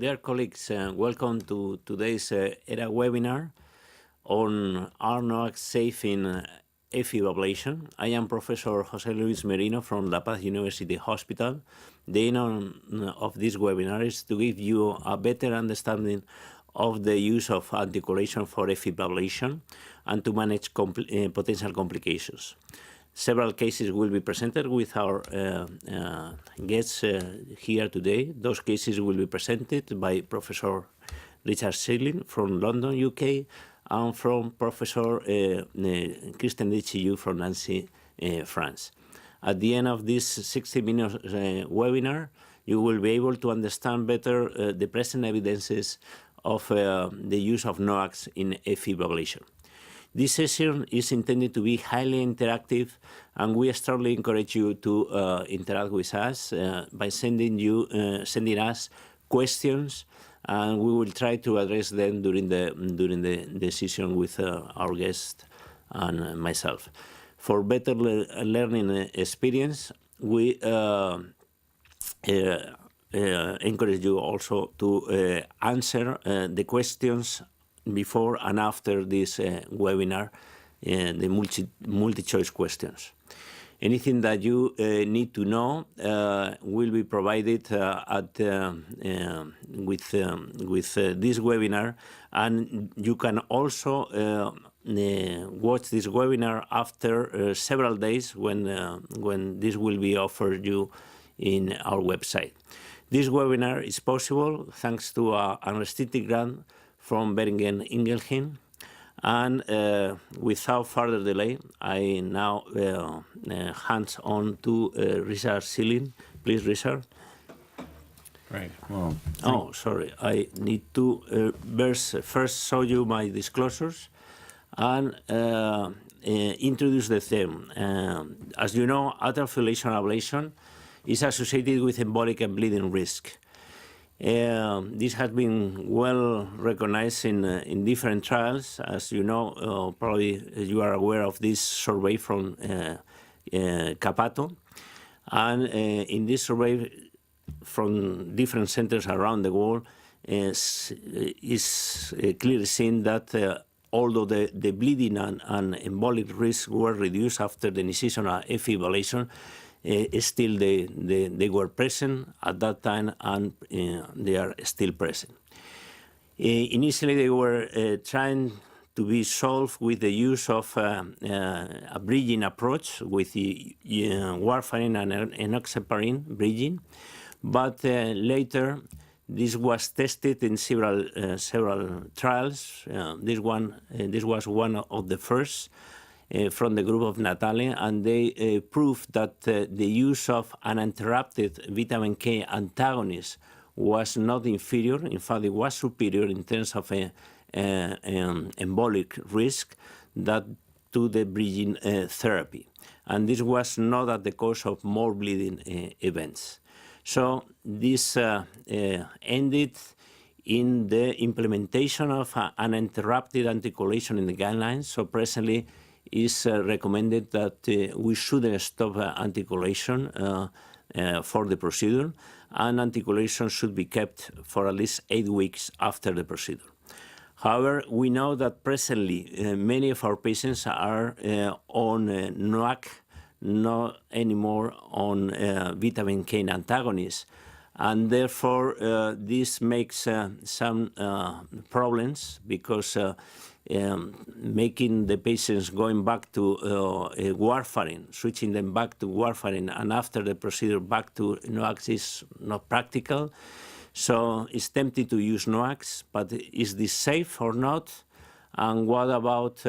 Dear colleagues, welcome to today's EHRA webinar on NOACs safe in AF Ablation. I am Professor José Luis Merino from La Paz University Hospital. The aim of this webinar is to give you a better understanding of the use of anticorrelation for AF ablation and to manage potential complications. Several cases will be presented with our guests here today. Those cases will be presented by Professor Richard Schilling from London, UK, and from Professor Kristen Dichiu from Nancy, France. At the end of this 60-minute webinar, you will be able to understand better the present evidences of the use of NOACs in AF ablation. This session is intended to be highly interactive, and we strongly encourage you to interact with us by sending us questions, and we will try to address them during the session with our guest and myself. For better learning experience, we encourage you also to answer the questions before and after this webinar, the multi-choice questions. Anything that you need to know will be provided with this webinar, and you can also watch this webinar after several days when this will be offered you in our website. This webinar is possible thanks to an unrestricted grant from Beringen Ingelheim, and without further delay, I now hand on to Richard Schilling. Please, Richard. Great. Well, oh, sorry. I need to first show you my disclosures and introduce the theme. As you know, AF ablation is associated with embolic and bleeding risk. This has been well recognized in different trials. As you know, probably you are aware of this survey from Capato. And in this survey from different centers around the world, is clearly seen that although the bleeding and embolic risk were reduced after the initiation of AF ablation, still they were present at that time, and they are still present. Initially, they were trying to be solved with the use of a bridging approach with the warfarin and enoxaparin bridging, but later this was tested in several trials. This was one of the first. From the group of Natalia, and they proved that the use of uninterrupted vitamin K antagonist was not inferior. In fact, it was superior in terms of embolic risk to the bridging therapy. And this was not at the cost of more bleeding events. So this ended in the implementation of uninterrupted anticoagulation in the guidelines. So presently, is recommended that we shouldn't stop anticoagulation for the procedure, and anticoagulation should be kept for at least 8 weeks after the procedure. However, we know that presently many of our patients are on NOAC, not anymore on vitamin K antagonists, and therefore this makes some problems, because making the patients going back to warfarin, switching them back to warfarin, and after the procedure back to NOACs is not practical. So it's tempting to use NOACs, but is this safe or not? And what about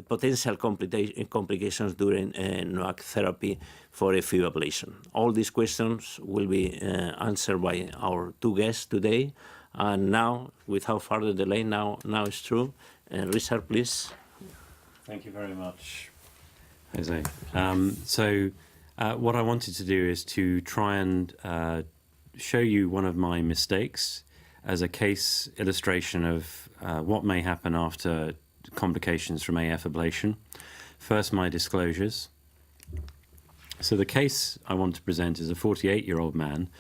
potential complications during NOAC therapy for AF ablation? All these questions will be answered by our two guests today. And now, without further delay, now it's true. Richard, please. Thank you very much, Jose. What I wanted to do is to try and show you one of my mistakes as a case illustration of what may happen after complications from AF ablation. First, my disclosures. So the case I want to present is a 48-year-old man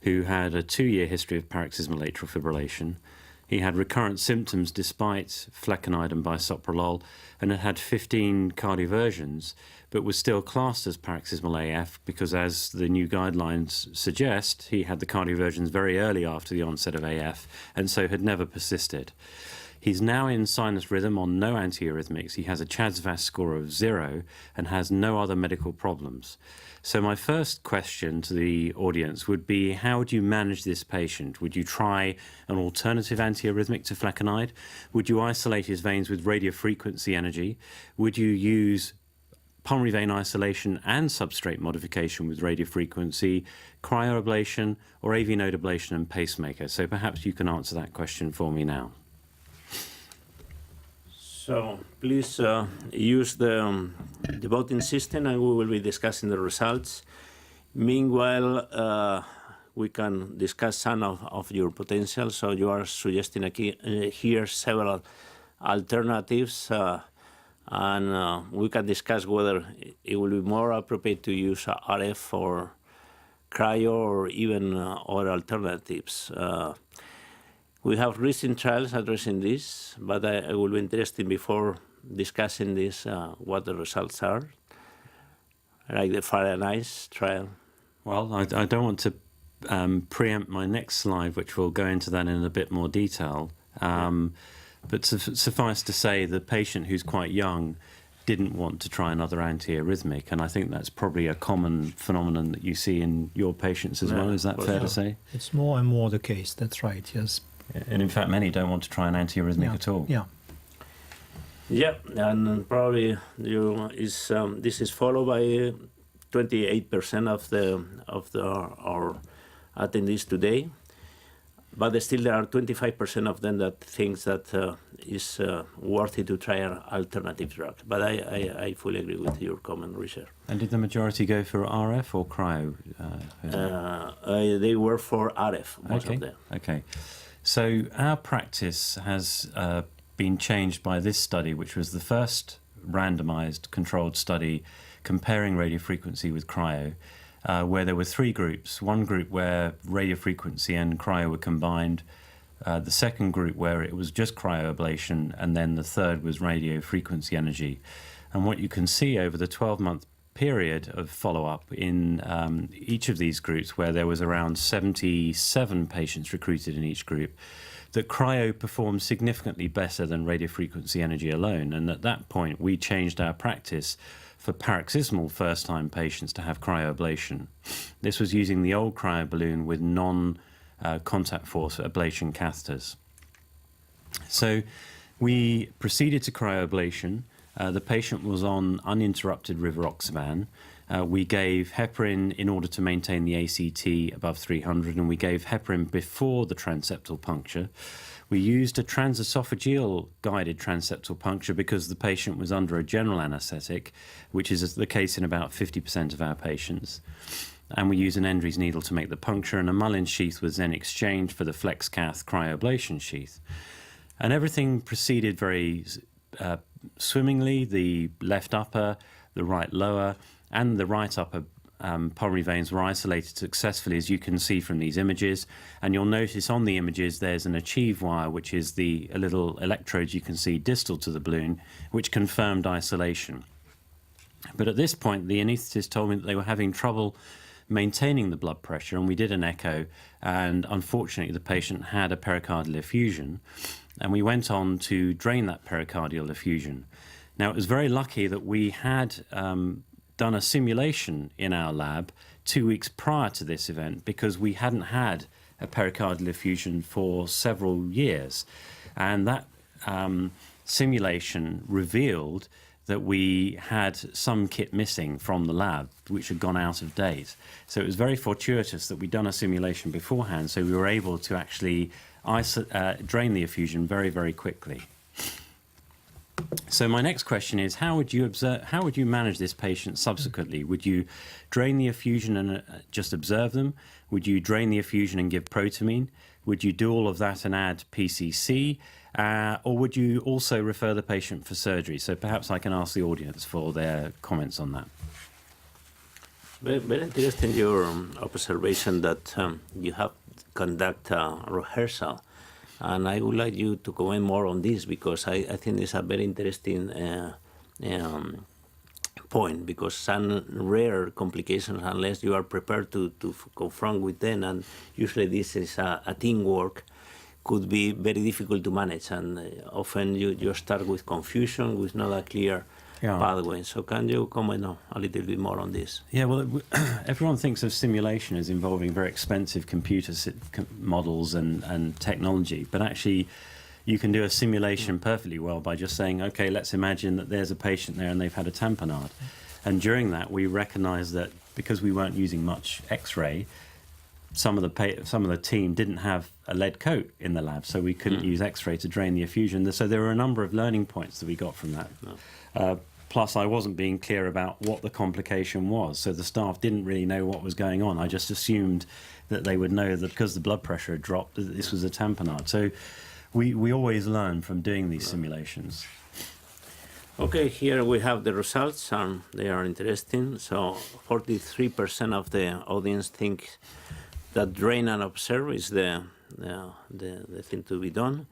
who had a 2-year history of paroxysmal atrial fibrillation. He had recurrent symptoms despite flecainide and bisoprolol and had 15 cardioversions, but was still classed as paroxysmal AF because, as the new guidelines suggest, he had the cardioversions very early after the onset of AF and so had never persisted. He's now in sinus rhythm on no antiarrhythmics. He has a CHADS-VAS score of 0 and has no other medical problems. So my first question to the audience would be, how would you manage this patient? Would you try an alternative antiarrhythmic to flecainide? Would you isolate his veins with radiofrequency energy? Would you use pulmonary vein isolation and substrate modification with radiofrequency, cryoablation, or AV node ablation and pacemaker? So perhaps you can answer that question for me now. So please use the voting system and we will be discussing the results. Meanwhile, we can discuss some of your potential. So you are suggesting here several alternatives and we can discuss whether it will be more appropriate to use RF or cryo or even other alternatives. We have recent trials addressing this, but I will be interested before discussing this what the results are, like the Fire and Ice trial. Well, I don't want to preempt my next slide, which will go into that in a bit more detail. But suffice to say, the patient who's quite young didn't want to try another antiarrhythmic, and I think that's probably a common phenomenon that you see in your patients as well. Is that fair to say? It's more and more the case. That's right. Yes. And in fact, many don't want to try an antiarrhythmic at all. Yeah. Yeah, and probably this is followed by 28% of our attendees today, but still there are 25% of them that thinks that is worthy to try an alternative drug. But I fully agree with your comment, Richard. And did the majority go for RF or cryo? They were for RF, most of them. Okay. So our practice has been changed by this study, which was the first randomized controlled study comparing radiofrequency with cryo, where there were 3 groups. One group where radiofrequency and cryo were combined, the second group where it was just cryoablation, and then the third was radiofrequency energy. And what you can see over the 12-month period of follow-up in each of these groups, where there was around 77 patients recruited in each group, that cryo performed significantly better than radiofrequency energy alone. And at that point, we changed our practice for paroxysmal first-time patients to have cryoablation. This was using the old cryo balloon with non-contact force ablation catheters. So we proceeded to cryoablation. The patient was on uninterrupted rivaroxaban. We gave heparin in order to maintain the ACT above 300, and we gave heparin before the transeptal puncture. We used a transesophageal guided transeptal puncture because the patient was under a general anesthetic, which is the case in about 50% of our patients. And we used an Endries needle to make the puncture, and a Mullins sheath was then exchanged for the FlexCath cryoablation sheath. And everything proceeded very swimmingly. The left upper, the right lower, and the right upper pulmonary veins were isolated successfully, as you can see from these images. And you'll notice on the images there's an achieve wire, which is the little electrodes you can see distal to the balloon, which confirmed isolation. But at this point, the anaesthetist told me that they were having trouble maintaining the blood pressure, and we did an echo, and unfortunately the patient had a pericardial effusion, and we went on to drain that pericardial effusion. Now, it was very lucky that we had done a simulation in our lab 2 weeks prior to this event, because we hadn't had a pericardial effusion for several years, and that simulation revealed that we had some kit missing from the lab, which had gone out of date. So it was very fortuitous that we'd done a simulation beforehand, so we were able to actually drain the effusion very, very quickly. So my next question is, how would you manage this patient subsequently? Would you drain the effusion and just observe them? Would you drain the effusion and give protamine? Would you do all of that and add PCC? Or would you also refer the patient for surgery? So perhaps I can ask the audience for their comments on that. Very, very interesting your observation that you have conduct a rehearsal, and I would like you to comment more on this because I think it's a very interesting point, because some rare complications, unless you are prepared to confront with them, and usually this is a teamwork, could be very difficult to manage, and often you start with confusion, with not a clear pathway. So can you comment a little bit more on this? Yeah, well, everyone thinks of simulation as involving very expensive computer models and technology, but actually you can do a simulation perfectly well by just saying, okay, let's imagine that there's a patient there and they've had a tamponade. And during that, we recognize that because we weren't using much X-ray, some of the team didn't have a lead coat in the lab, so we couldn't use X-ray to drain the effusion. So there were a number of learning points that we got from that. Plus, I wasn't being clear about what the complication was, so the staff didn't really know what was going on. I just assumed that they would know that because the blood pressure had dropped, that this was a tamponade. So we always learn from doing these simulations. Okay, here we have the results, and they are interesting. So 43% of the audience think that drain and observe is the thing to be done.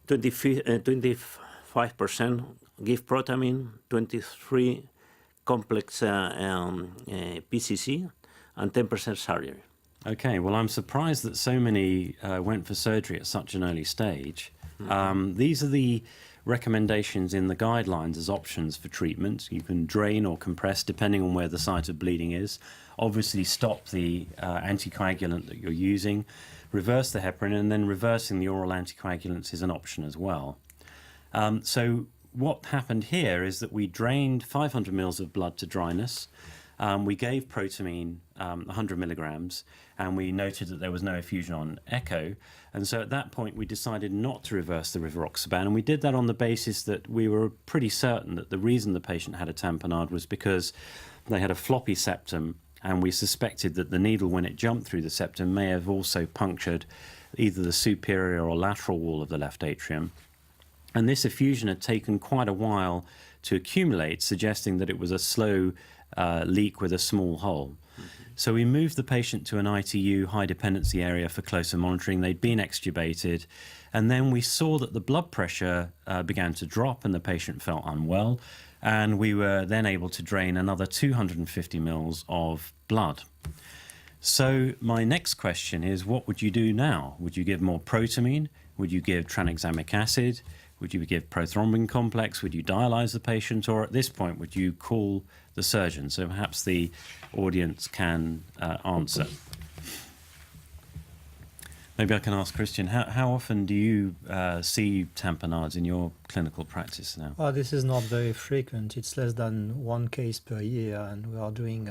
25% give protamine, 23 complex PCC, and 10% surgery. Okay, well, I'm surprised that so many went for surgery at such an early stage. These are the recommendations in the guidelines as options for treatment. You can drain or compress depending on where the site of bleeding is. Obviously stop the anticoagulant that you're using, reverse the heparin, and then reversing the oral anticoagulants is an option as well. So what happened here is that we drained 500 mils of blood to dryness. We gave protamine 100 milligrams, and we noted that there was no effusion on echo. And so at that point, we decided not to reverse the rivaroxaban. And we did that on the basis that we were pretty certain that the reason the patient had a tamponade was because they had a floppy septum, and we suspected that the needle, when it jumped through the septum, may have also punctured either the superior or lateral wall of the left atrium. And this effusion had taken quite a while to accumulate, suggesting that it was a slow leak with a small hole. So we moved the patient to an ITU high dependency area for closer monitoring. They'd been extubated, and then we saw that the blood pressure began to drop and the patient felt unwell, and we were then able to drain another 250 mils of blood. So my next question is, what would you do now? Would you give more protamine? Would you give tranexamic acid? Would you give prothrombin complex? Would you dialyze the patient? Or at this point, would you call the surgeon? So perhaps the audience can answer. Maybe I can ask Christian, how often do you see tamponades in your clinical practice now? Well, this is not very frequent. It's less than one case per year, and we are doing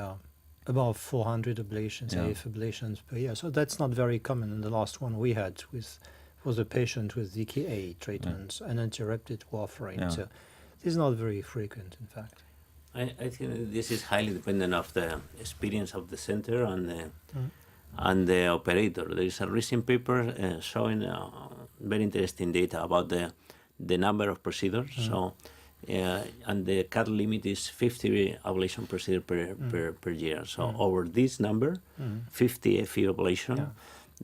about 400 ablations, AF ablations per year. So that's not very common. And the last one we had was a patient with DKA treatment, uninterrupted warfarin. So this is not very frequent, in fact. I think this is highly dependent of the experience of the center and the operator. There is a recent paper showing very interesting data about the number of procedures. So, and the cut limit is 50 ablation procedures per year. So over this number, 50 AF ablation,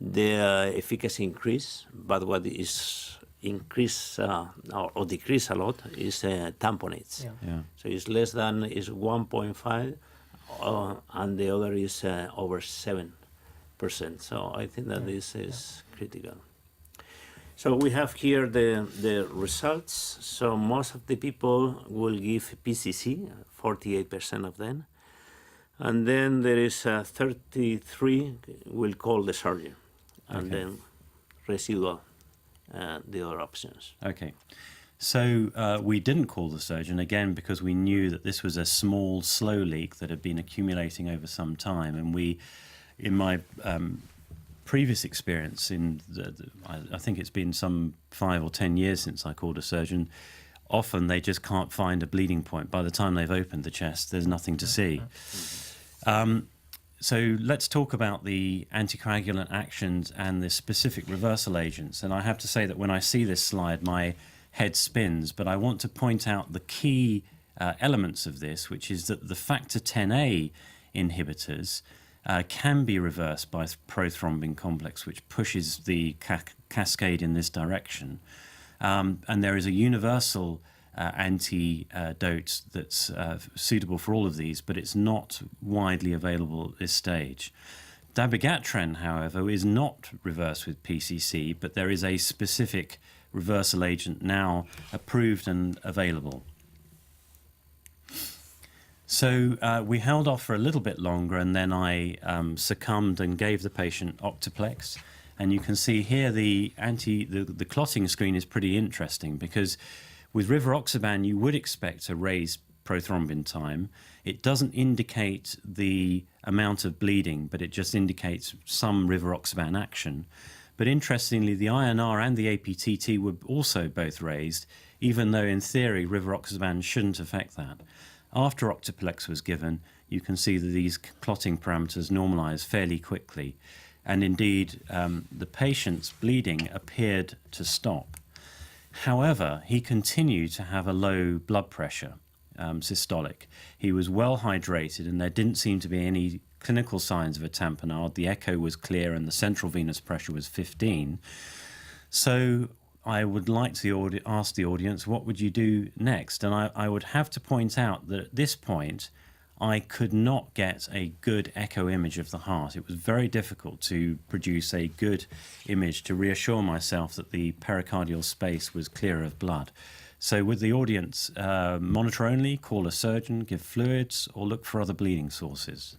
the efficacy increase, but what is increase or decrease a lot is tamponates. So it's less than is 1.5, and the other is over 7%. So I think that this is critical. So we have here the results. So most of the people will give PCC, 48% of them, and then there is 33 will call the surgeon, and then residual the other options. Okay. So we didn't call the surgeon, again, because we knew that this was a small, slow leak that had been accumulating over some time. And we, in my previous experience, I think it's been some 5 or 10 years since I called a surgeon, often they just can't find a bleeding point. By the time they've opened the chest, there's nothing to see. So let's talk about the anticoagulant actions and the specific reversal agents. And I have to say that when I see this slide, my head spins, but I want to point out the key elements of this, which is that the factor 10A inhibitors can be reversed by prothrombin complex, which pushes the cascade in this direction. And there is a universal antidote that's suitable for all of these, but it's not widely available at this stage. Dabigatran, however, is not reversed with PCC, but there is a specific reversal agent now approved and available. So we held off for a little bit longer, and then I succumbed and gave the patient Octaplex. And you can see here the clotting screen is pretty interesting, because with rivaroxaban you would expect a raised prothrombin time. It doesn't indicate the amount of bleeding, but it just indicates some rivaroxaban action. But interestingly, the INR and the APTT were also both raised, even though in theory rivaroxaban shouldn't affect that. After Octaplex was given, you can see that these clotting parameters normalize fairly quickly. And indeed, the patient's bleeding appeared to stop. However, he continued to have a low blood pressure, systolic. He was well hydrated, and there didn't seem to be any clinical signs of a tamponade. The echo was clear, and the central venous pressure was 15. So I would like to ask the audience, what would you do next? And I would have to point out that at this point, I could not get a good echo image of the heart. It was very difficult to produce a good image to reassure myself that the pericardial space was clear of blood. So would the audience monitor only, call a surgeon, give fluids, or look for other bleeding sources?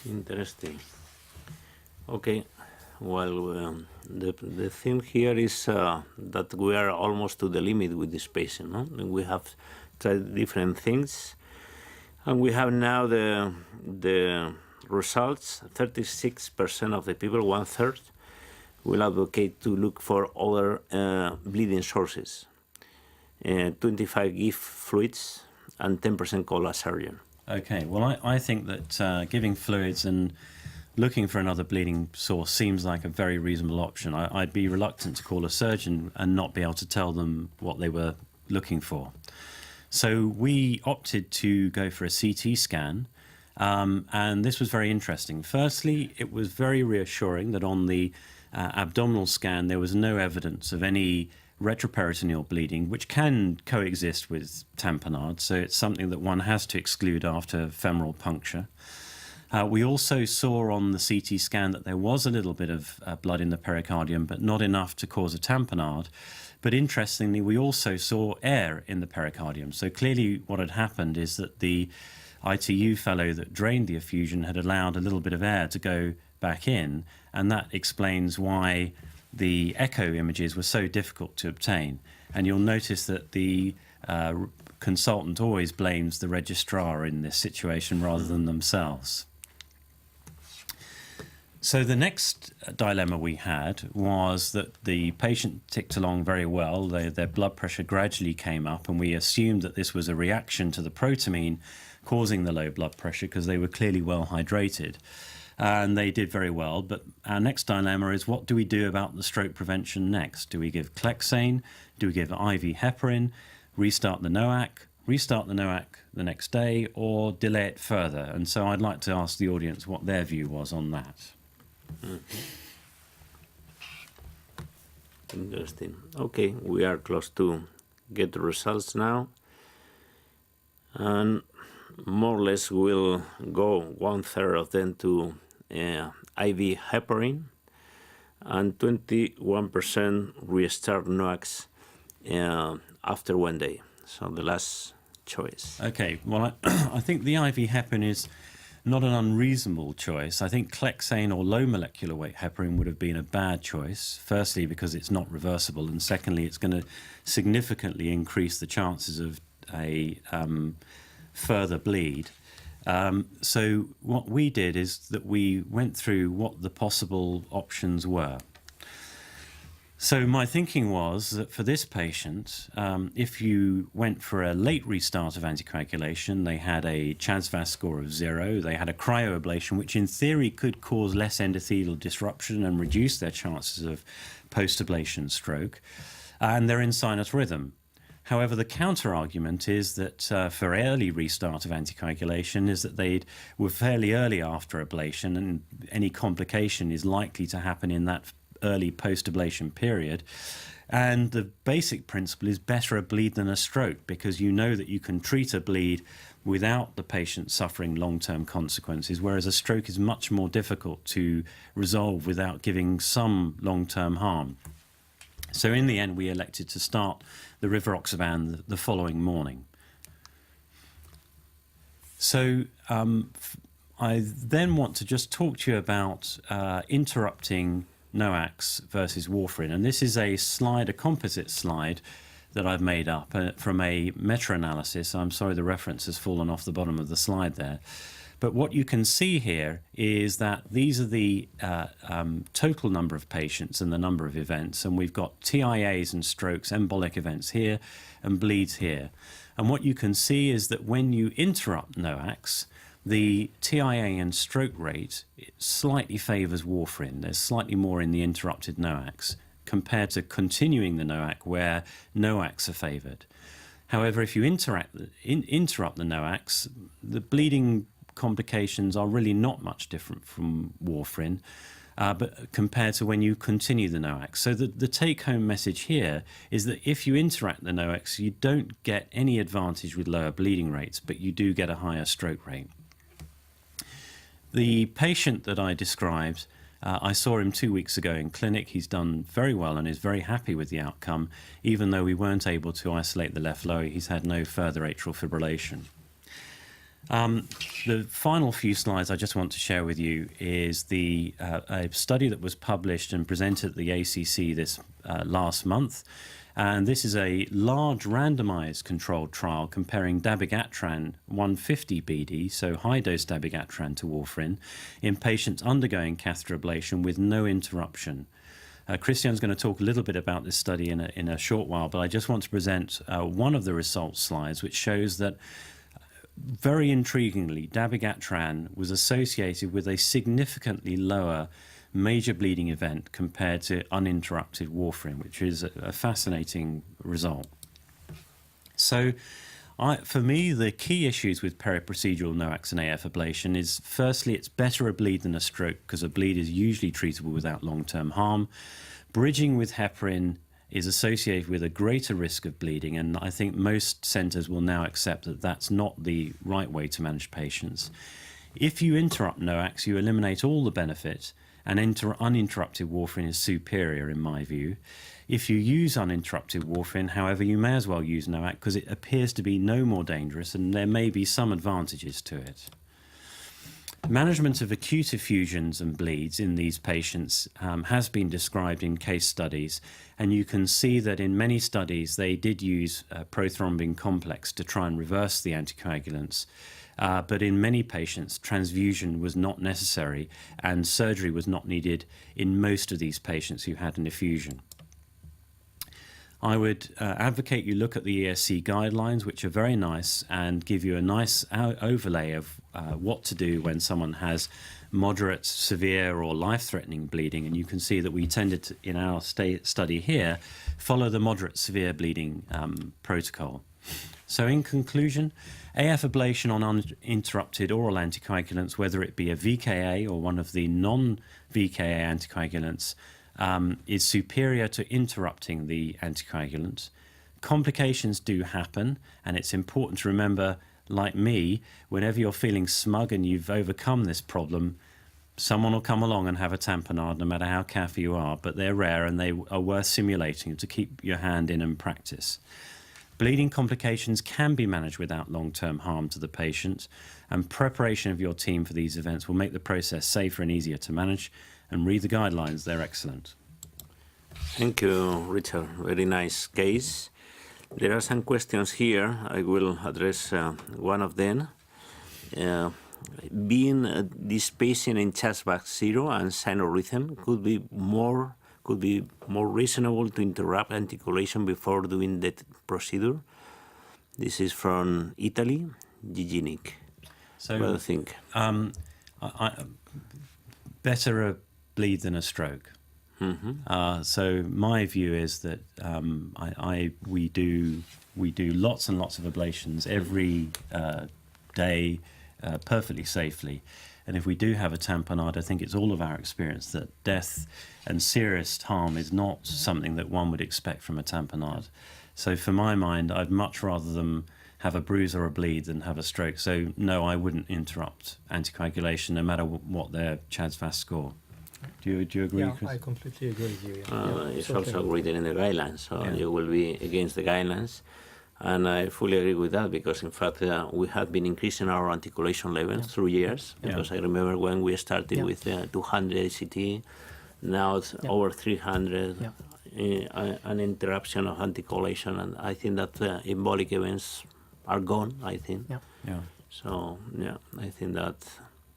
Interesting. Okay. Well, the thing here is that we are almost to the limit with this patient. No? We have tried different things. And we have now the results. 36% of the people, 1/3, will advocate to look for other bleeding sources. 25 give fluids, and 10% call a surgeon. Okay, well, I think that giving fluids and looking for another bleeding source seems like a very reasonable option. I'd be reluctant to call a surgeon and not be able to tell them what they were looking for. So we opted to go for a CT scan, and this was very interesting. Firstly, it was very reassuring that on the abdominal scan there was no evidence of any retroperitoneal bleeding, which can coexist with tamponade, so it's something that one has to exclude after femoral puncture. We also saw on the CT scan that there was a little bit of blood in the pericardium, but not enough to cause a tamponade. But interestingly, we also saw air in the pericardium. So clearly what had happened is that the ITU fellow that drained the effusion had allowed a little bit of air to go back in, and that explains why the echo images were so difficult to obtain. And you'll notice that the consultant always blames the registrar in this situation rather than themselves. So the next dilemma we had was that the patient ticked along very well. Their blood pressure gradually came up, and we assumed that this was a reaction to the protamine causing the low blood pressure because they were clearly well hydrated. And they did very well. But our next dilemma is, what do we do about the stroke prevention next? Do we give Clexane? Do we give IV heparin? Restart the NOAC? Restart the NOAC the next day? Or delay it further? And so I'd like to ask the audience what their view was on that. Interesting. Okay, we are close to get the results now, and more or less we'll go 1/3 of them to IV heparin, and 21% restart NOACs after 1 day. So the last choice. Okay, well, I think the IV heparin is not an unreasonable choice. I think Clexane or low molecular weight heparin would have been a bad choice, firstly because it's not reversible, and secondly it's going to significantly increase the chances of a further bleed. So what we did is that we went through what the possible options were. So my thinking was that for this patient, if you went for a late restart of anticoagulation, they had a CHAS-VAS score of 0, they had a cryoablation, which in theory could cause less endothelial disruption and reduce their chances of post-ablation stroke, and they're in sinus rhythm. However, the counter-argument is that for early restart of anticoagulation is that they were fairly early after ablation, and any complication is likely to happen in that early post-ablation period. And the basic principle is better a bleed than a stroke, because you know that you can treat a bleed without the patient suffering long-term consequences, whereas a stroke is much more difficult to resolve without giving some long-term harm. So in the end, we elected to start the rivaroxaban the following morning. So I then want to just talk to you about interrupting NOACs versus warfarin. And this is a slide, a composite slide, that I've made up from a meta-analysis. I'm sorry, the reference has fallen off the bottom of the slide there. But what you can see here is that these are the total number of patients and the number of events. And we've got TIAs and strokes, embolic events here, and bleeds here. And what you can see is that when you interrupt NOACs, the TIA and stroke rate slightly favors warfarin. There's slightly more in the interrupted NOACs compared to continuing the NOAC, where NOACs are favored. However, if you interrupt the NOACs, the bleeding complications are really not much different from warfarin, but compared to when you continue the NOACs. So the take-home message here is that if you interact the NOACs, you don't get any advantage with lower bleeding rates, but you do get a higher stroke rate. The patient that I described, I saw him 2 weeks ago in clinic. He's done very well and is very happy with the outcome. Even though we weren't able to isolate the left lower, he's had no further atrial fibrillation. The final few slides I just want to share with you is a study that was published and presented at the ACC this last month. And this is a large randomized controlled trial comparing dabigatran 150 BD, so high-dose dabigatran to warfarin, in patients undergoing catheter ablation with no interruption. Christian's going to talk a little bit about this study in a short while, but I just want to present one of the results slides, which shows that very intriguingly, dabigatran was associated with a significantly lower major bleeding event compared to uninterrupted warfarin, which is a fascinating result. So for me, the key issues with periprocedural NOACs and AF ablation is, firstly, it's better a bleed than a stroke because a bleed is usually treatable without long-term harm. Bridging with heparin is associated with a greater risk of bleeding, and I think most centers will now accept that that's not the right way to manage patients. If you interrupt NOACs, you eliminate all the benefit, and uninterrupted warfarin is superior in my view. If you use uninterrupted warfarin, however, you may as well use NOAC because it appears to be no more dangerous and there may be some advantages to it. Management of acute effusions and bleeds in these patients has been described in case studies, and you can see that in many studies they did use prothrombin complex to try and reverse the anticoagulants. But in many patients, transfusion was not necessary and surgery was not needed in most of these patients who had an effusion. I would advocate you look at the ESC guidelines, which are very nice and give you a nice overlay of what to do when someone has moderate, severe or life-threatening bleeding. And you can see that we tended to, in our study here, follow the moderate severe bleeding protocol. So in conclusion, AF ablation on uninterrupted oral anticoagulants, whether it be a VKA or one of the non-VKA anticoagulants, is superior to interrupting the anticoagulant. Complications do happen, and it's important to remember, like me, whenever you're feeling smug and you've overcome this problem, someone will come along and have a tamponade, no matter how careful you are, but they're rare and they are worth simulating to keep your hand in and practice. Bleeding complications can be managed without long-term harm to the patient, and preparation of your team for these events will make the process safer and easier to manage. And read the guidelines, they're excellent. Thank you, Richard. Very nice case. There are some questions here. I will address one of them. Being this patient in chestback 0 and synorhythm could be more reasonable to interrupt anticoagulation before doing that procedure. This is from Italy, Giginik. So, what do you think? Better a bleed than a stroke. So my view is that we do lots and lots of ablations every day perfectly safely. And if we do have a tamponade, I think it's all of our experience that death and serious harm is not something that one would expect from a tamponade. So for my mind, I'd much rather them have a bruise or a bleed than have a stroke. So no, I wouldn't interrupt anticoagulation no matter what their CHA2DS2-VASc score. Do you agree, Yeah, Chris? I completely agree with you. It's also written in the guidelines, so you will be against the guidelines. And I fully agree with that because, in fact, we have been increasing our anticoagulation levels through years. Because I remember when we started with 200 ACT, now it's over 300, an interruption of anticoagulation. And I think that embolic events are gone, I think. Yeah. So, I think that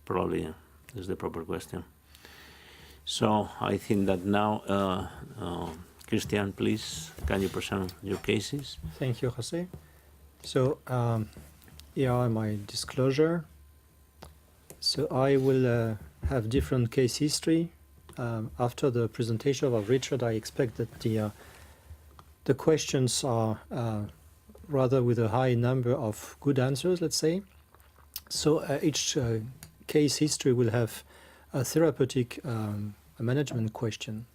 probably is the proper question. So I think that now, Christian, please, can you present your cases? Thank you, Jose. So here are my disclosure. So I will have different case history. After the presentation of Richard, I expect that the questions are rather with a high number of good answers, let's say. So each case history will have a therapeutic management question.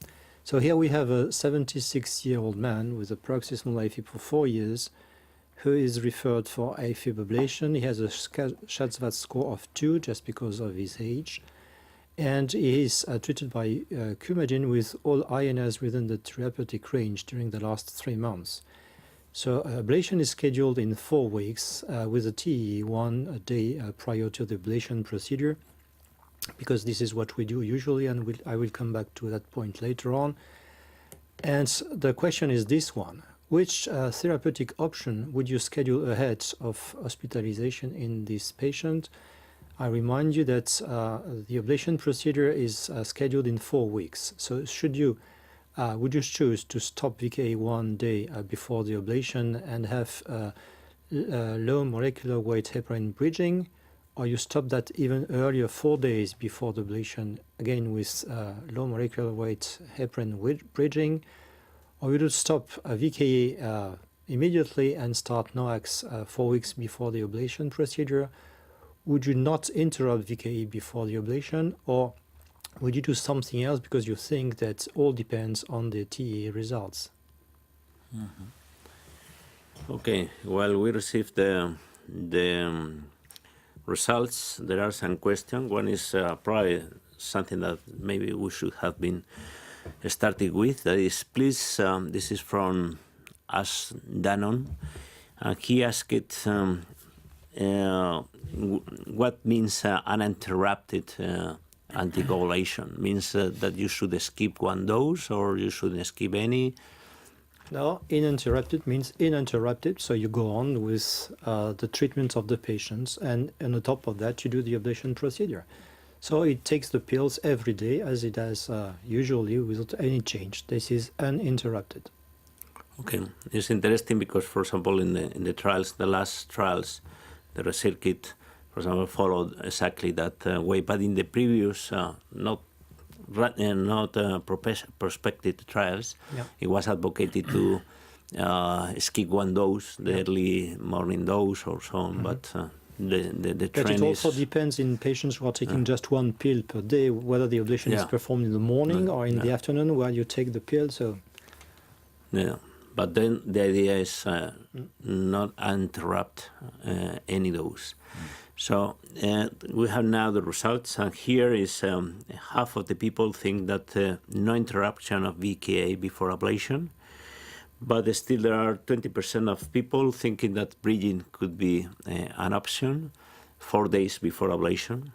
So here we have a 76-year-old man with a paroxysmal AFib for 4 years who is referred for AF ablation. He has a CHA2DS2-VASc score of 2 just because of his age. And he is treated by Coumadin with all INRs within the therapeutic range during the last 3 months. So ablation is scheduled in 4 weeks with a TE 1 day prior to the ablation procedure, because this is what we do usually, and I will come back to that point later on. And the question is this one: which therapeutic option would you schedule ahead of hospitalization in this patient? I remind you that the ablation procedure is scheduled in 4 weeks. So would you choose to stop VKA 1 day before the ablation and have low molecular weight heparin bridging, or you stop that even earlier, 4 days before the ablation, again with low molecular weight heparin bridging, or you would stop VKA immediately and start NOACs 4 weeks before the ablation procedure? Would you not interrupt VKA before the ablation, or would you do something else because you think that all depends on the TE results? Okay, well, we received the results. There are some questions. One is probably something that maybe we should have been starting with. That is, please, this is from Ash Danon. He asked what means uninterrupted anticoagulation? Means that you should skip one dose or you shouldn't skip any? No, uninterrupted means uninterrupted, so you go on with the treatment of the patients, and on top of that you do the ablation procedure. So it takes the pills every day as it does usually without any change. This is uninterrupted. Okay, it's interesting because, for example, in the trials, the last trials, the recircuit, for example, followed exactly that way, but in the previous, not prospective trials, it was advocated to skip one dose, the early morning dose or so on, but the trend it also depends in patients who are taking just one pill per day, whether the ablation is performed in the morning or in the afternoon where you take the pill. So but then the idea is not interrupt any dose. So we have now the results, and here is half of the people think that no interruption of VKA before ablation, but still there are 20% of people thinking that bridging could be an option 4 days before ablation,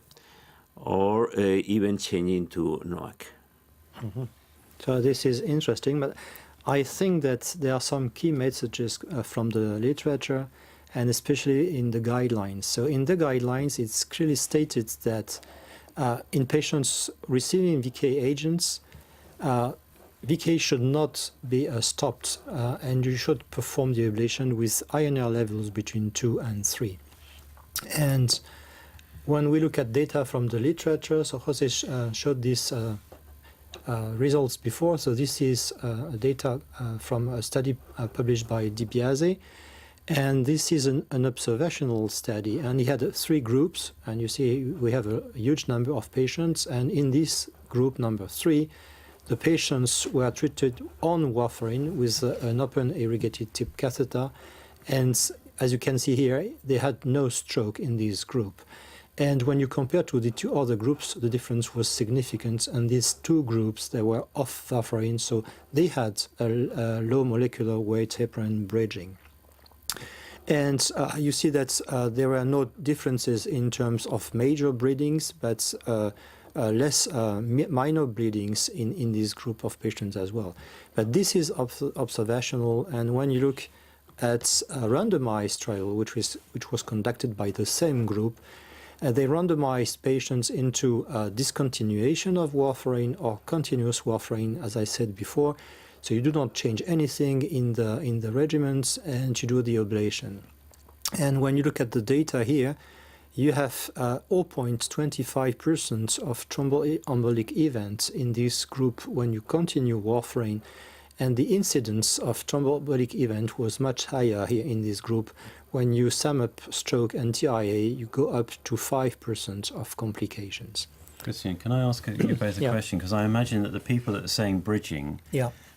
or even changing to NOAC. So this is interesting, but I think that there are some key messages from the literature, and especially in the guidelines. So in the guidelines, it's clearly stated that in patients receiving VK agents, VK should not be stopped, and you should perform the ablation with INR levels between 2 and 3. And when we look at data from the literature, so Jose showed this results before. So this is data from a study published by DiBiase. And this is an observational study, and he had 3 groups, and you see we have a huge number of patients, and in this group number 3, the patients were treated on warfarin with an open irrigated tip catheter, and as you can see here, they had no stroke in this group. And when you compare to the 2 other groups, the difference was significant, and these 2 groups, they were off warfarin, so they had a low molecular weight heparin bridging. And you see that there are no differences in terms of major bleedings, but less minor bleedings in this group of patients as well. But this is observational, and when you look at a randomized trial, which was conducted by the same group, they randomized patients into discontinuation of warfarin or continuous warfarin, as I said before. So you do not change anything in the regimens, and you do the ablation. And when you look at the data here, you have 0.25% of thromboembolic events in this group when you continue warfarin, and the incidence of thromboembolic event was much higher here in this group. When you sum up stroke and TIA, you go up to 5% of complications. Christian, can I ask you both a question? Because I imagine that the people that are saying bridging,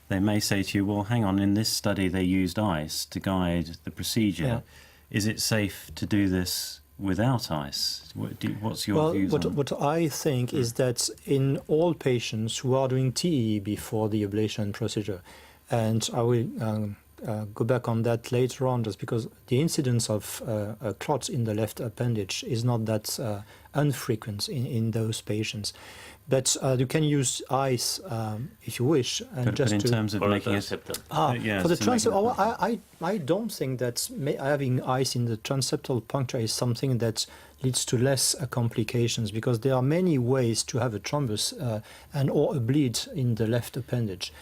they may say to you, well, hang on, in this study they used ice to guide the procedure. Is it safe to do this without ice? What's your views on? What I think is that in all patients who are doing TE before the ablation procedure, and I will go back on that later on, just because the incidence of clots in the left appendage is not that infrequent in those patients. But you can use ice if you wish. And but in terms of making it... for the transeptal, I don't think that having ice in the transeptal puncture is something that leads to less complications, because there are many ways to have a thrombus or a bleed in the left appendage.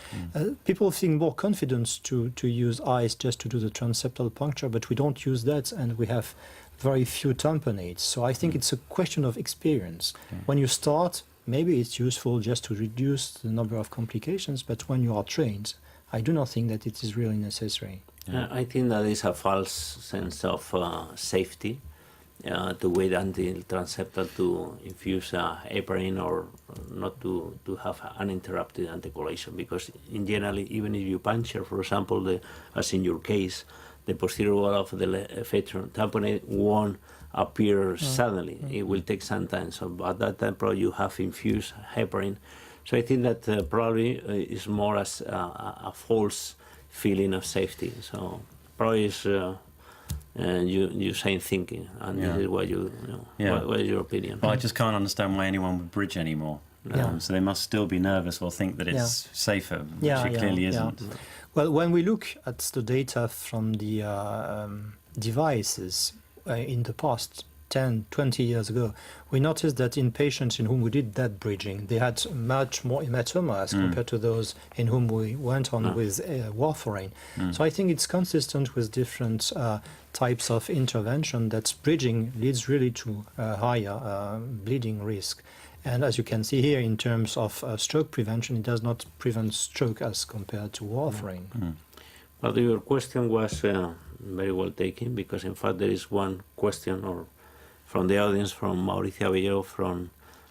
People feel more confident to use ice just to do the transeptal puncture, but we don't use that, and we have very few tamponates. So I think it's a question of experience. When you start, maybe it's useful just to reduce the number of complications, but when you are trained, I do not think that it is really necessary. I think that is a false sense of safety to wait until transeptal to infuse heparin or not to have uninterrupted anticoagulation, because in general, even if you puncture, for example, as in your case, the posterior wall of the phaetron tamponade won't appear suddenly. It will take some time. So at that time, probably you have infused heparin. So I think that probably is more as a false feeling of safety. So probably is you same thinking, and this is what what is your opinion? Well, I just can't understand why anyone would bridge anymore. So they must still be nervous or think that it's safer, which it clearly isn't. Well, when we look at the data from the devices in the past, 10, 20 years ago, we noticed that in patients in whom we did that bridging, they had much more hematoma as compared to those in whom we went on with warfarin. So I think it's consistent with different types of intervention that bridging leads really to higher bleeding risk. And as you can see here, in terms of stroke prevention, it does not prevent stroke as compared to warfarin. But your question was very well taken, because in fact there is one question from the audience, from Mauricio Abello from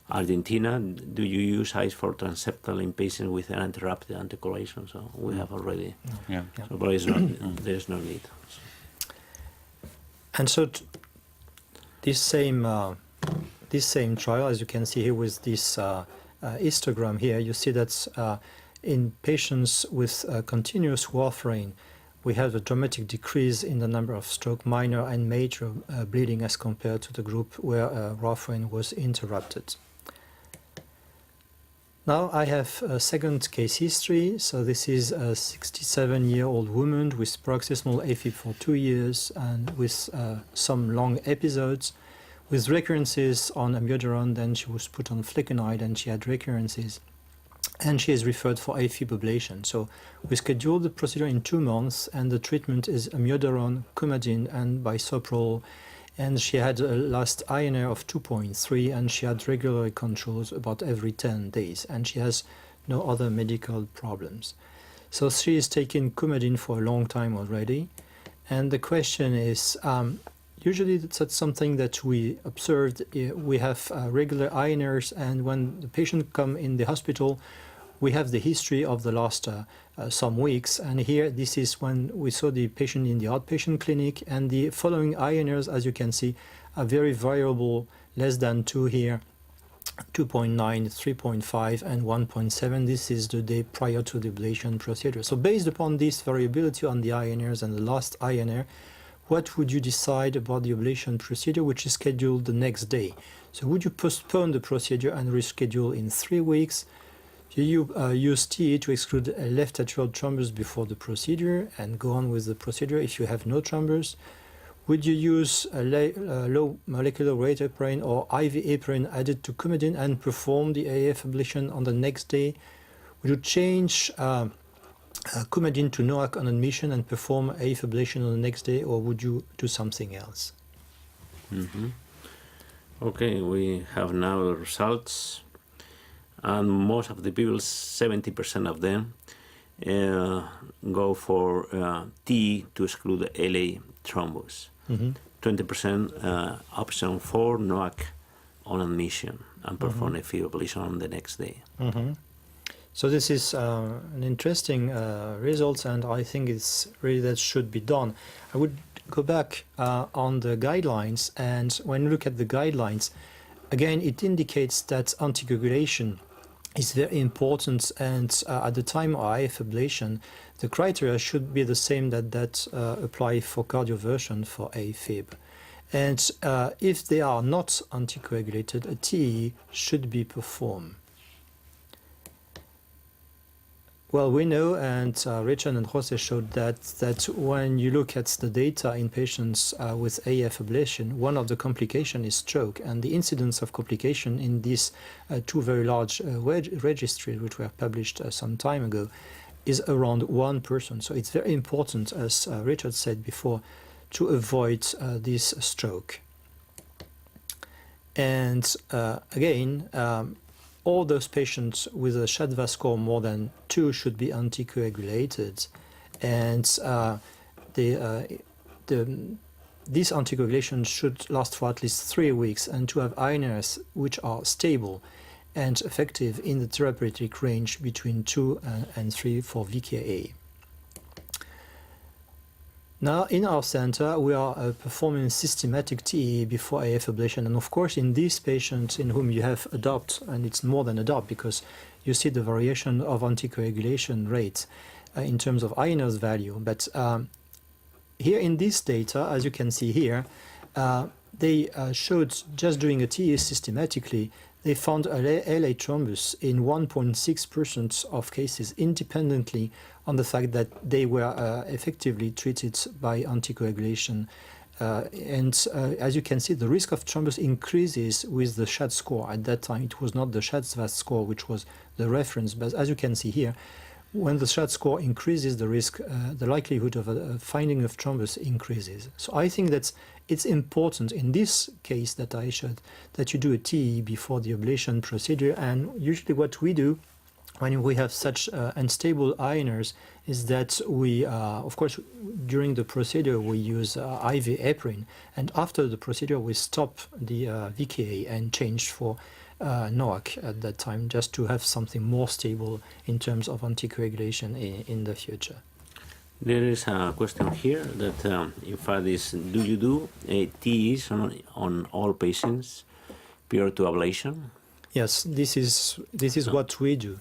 Argentina. Do you use ice for transeptal in patients with uninterrupted anticoagulation? So we have already. So but there is no need. And so this same trial, as you can see here with this histogram here, you see that in patients with continuous warfarin, we have a dramatic decrease in the number of stroke, minor and major bleeding as compared to the group where warfarin was interrupted. Now I have a second case history. So this is a 67-year-old woman with paroxysmal AFib for 2 years and with some long episodes, with recurrences on amiodarone. Then she was put on flecainide and she had recurrences. And she is referred for AF ablation. So we scheduled the procedure in 2 months, and the treatment is amiodarone, coumadin, and bisoprolol. And she had a last INR of 2.3, and she had regular controls about every 10 days. And she has no other medical problems. So she is taking Coumadin for a long time already. And the question is, usually that's something that we observed. We have regular INRs, and when the patient come in the hospital, we have the history of the last some weeks. And here, this is when we saw the patient in the outpatient clinic, and the following INRs, as you can see, are very variable, less than 2 here, 2.9, 3.5, and 1.7. This is the day prior to the ablation procedure. So based upon this variability on the INRs and the last INR, what would you decide about the ablation procedure, which is scheduled the next day? So would you postpone the procedure and reschedule in 3 weeks? Do you use TE to exclude a left atrial thrombus before the procedure and go on with the procedure if you have no thrombus? Would you use a low molecular weight heparin or IV heparin added to Coumadin and perform the AF ablation on the next day? Would you change Coumadin to NOAC on admission and perform AF ablation on the next day, or would you do something else? Okay, we have now the results, and most of the people, 70% of them, go for T to exclude LA thrombus. 20% option for NOAC on admission and perform a AF ablation on the next day. So this is an interesting result, and I think it's really that should be done. I would go back on the guidelines, and when you look at the guidelines, again, it indicates that anticoagulation is very important, and at the time of AF ablation, the criteria should be the same that apply for cardioversion for AFib. And if they are not anticoagulated, a TE should be performed. Well, we know, and Richard and Jose showed that when you look at the data in patients with AF ablation, one of the complications is stroke, and the incidence of complication in these 2 very large registries, which were published some time ago, is around 1%. So it's very important, as Richard said before, to avoid this stroke. And again, all those patients with a SHADVA score more than 2 should be anticoagulated, and this anticoagulation should last for at least 3 weeks, and to have INRs which are stable and effective in the therapeutic range between 2 and 3 for VKA. Now, in our center, we are performing systematic TE before AF ablation. And of course, in these patients in whom you have ADOPT, and it's more than ADOPT because you see the variation of anticoagulation rates in terms of INRs value. But here in this data, as you can see here, they showed just doing a TE systematically, they found a LA thrombus in 1.6% of cases, independently on the fact that they were effectively treated by anticoagulation. As you can see, the risk of thrombus increases with the SHAD score. At that time, it was not the SHAD score, which was the reference. But as you can see here, when the SHAD score increases, the risk, the likelihood of a finding of thrombus increases. So I think that it's important in this case that I showed that you do a TE before the ablation procedure. And usually what we do when we have such unstable INRs is that we, of course, during the procedure, we use IV heparin. And after the procedure, we stop the VKA and change for NOAC at that time, just to have something more stable in terms of anticoagulation in the future. There is a question here that, in fact, is do you do TEs on all patients prior to ablation? Yes, this is what we do.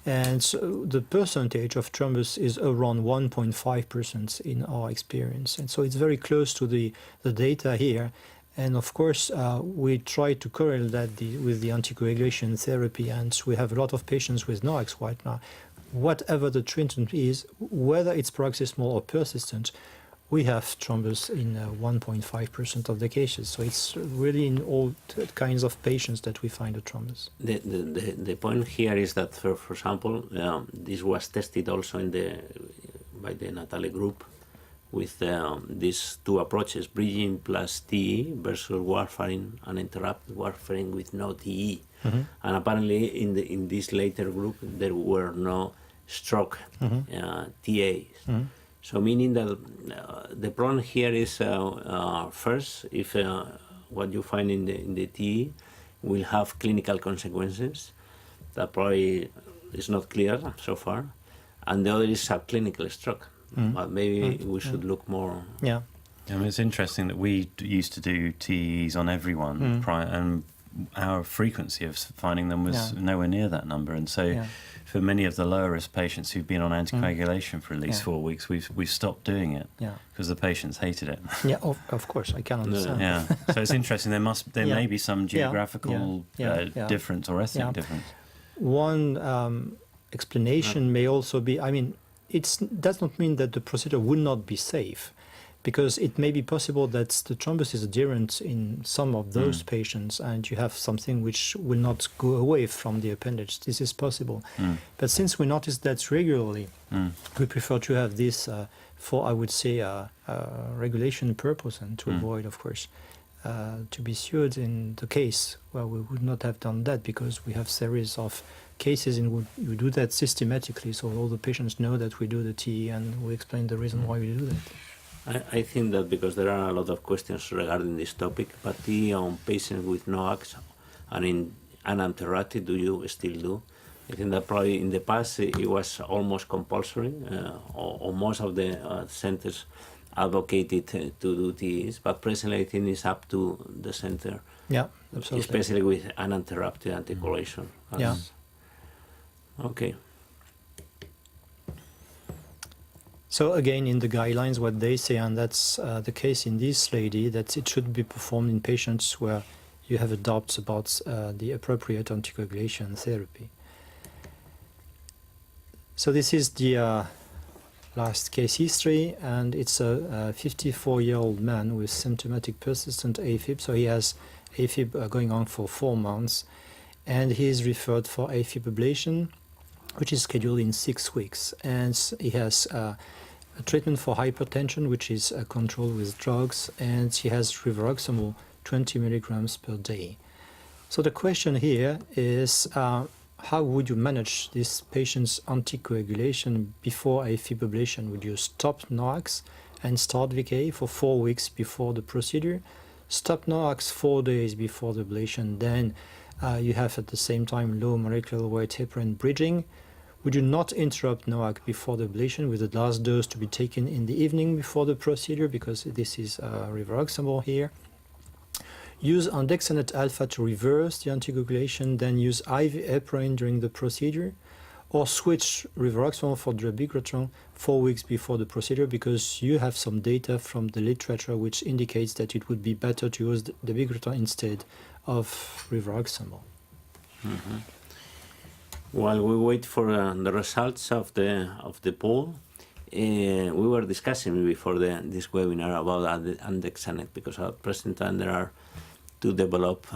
And so the percentage of thrombus is around 1.5% in our experience. And so it's very close to the data here. And of course, we try to correlate that with the anticoagulation therapy. And we have a lot of patients with NOACs right now. Whatever the treatment is, whether it's paroxysmal or persistent, we have thrombus in 1.5% of the cases. So it's really in all kinds of patients that we find a thrombus. The point here is that, for example, this was tested also by the Natale group with these two approaches, bridging plus TE versus warfarin, uninterrupted warfarin with no TE. And apparently in this later group, there were no stroke TAs. So meaning that the problem here is first, if what you find in the TE will have clinical consequences, that probably is not clear so far, and the other is subclinical stroke. But maybe we should look more. Yeah. I mean, it's interesting that we used to do TEs on everyone, and our frequency of finding them was nowhere near that number. And so for many of the lower risk patients who've been on anticoagulation for at least 4 weeks, we've stopped doing it because the patients hated it. Yeah, of course, I can understand. Yeah, so it's interesting. There may be some geographical difference or ethnic difference. One explanation may also be, I mean, it does not mean that the procedure would not be safe, because it may be possible that the thrombus is adherent in some of those patients and you have something which will not go away from the appendage. This is possible. But since we notice that regularly, we prefer to have this for, I would say, regulation purpose, and to avoid, of course, to be sued in the case where we would not have done that, because we have series of cases in which we do that systematically, so all the patients know that we do the TE and we explain the reason why we do that. I think that because there are a lot of questions regarding this topic, but TE on patients with NOACs and in uninterrupted, do you still do? I think that probably in the past it was almost compulsory, or most of the centers advocated to do TEs, but presently I think it's up to the center. Yeah, absolutely. Especially with uninterrupted anticorrelation. Yeah. Okay. So again, in the guidelines, what they say, and that's the case in this lady, that it should be performed in patients where you have a doubt about the appropriate anticoagulation therapy. So this is the last case history, and it's a 54-year-old man with symptomatic persistent AFib. So he has AFib going on for 4 months, and he is referred for AF ablation, which is scheduled in 6 weeks. And he has a treatment for hypertension, which is controlled with drugs, and he has rivaroxaban 20 milligrams per day. So the question here is, how would you manage this patient's anticoagulation before AF ablation? Would you stop NOACs and start VKA for 4 weeks before the procedure? Stop NOACs 4 days before the ablation, then you have at the same time low molecular weight heparin bridging. Would you not interrupt NOAC before the ablation with the last dose to be taken in the evening before the procedure, because this is rivaroxaban here? Use andexanet alpha to reverse the anticoagulation, then use IV heparin during the procedure, or switch rivaroxaban for dabigatran 4 weeks before the procedure, because you have some data from the literature which indicates that it would be better to use dabigatran instead of rivaroxaban. While we wait for the results of the poll, we were discussing before this webinar about andexanet, because at present time there are to develop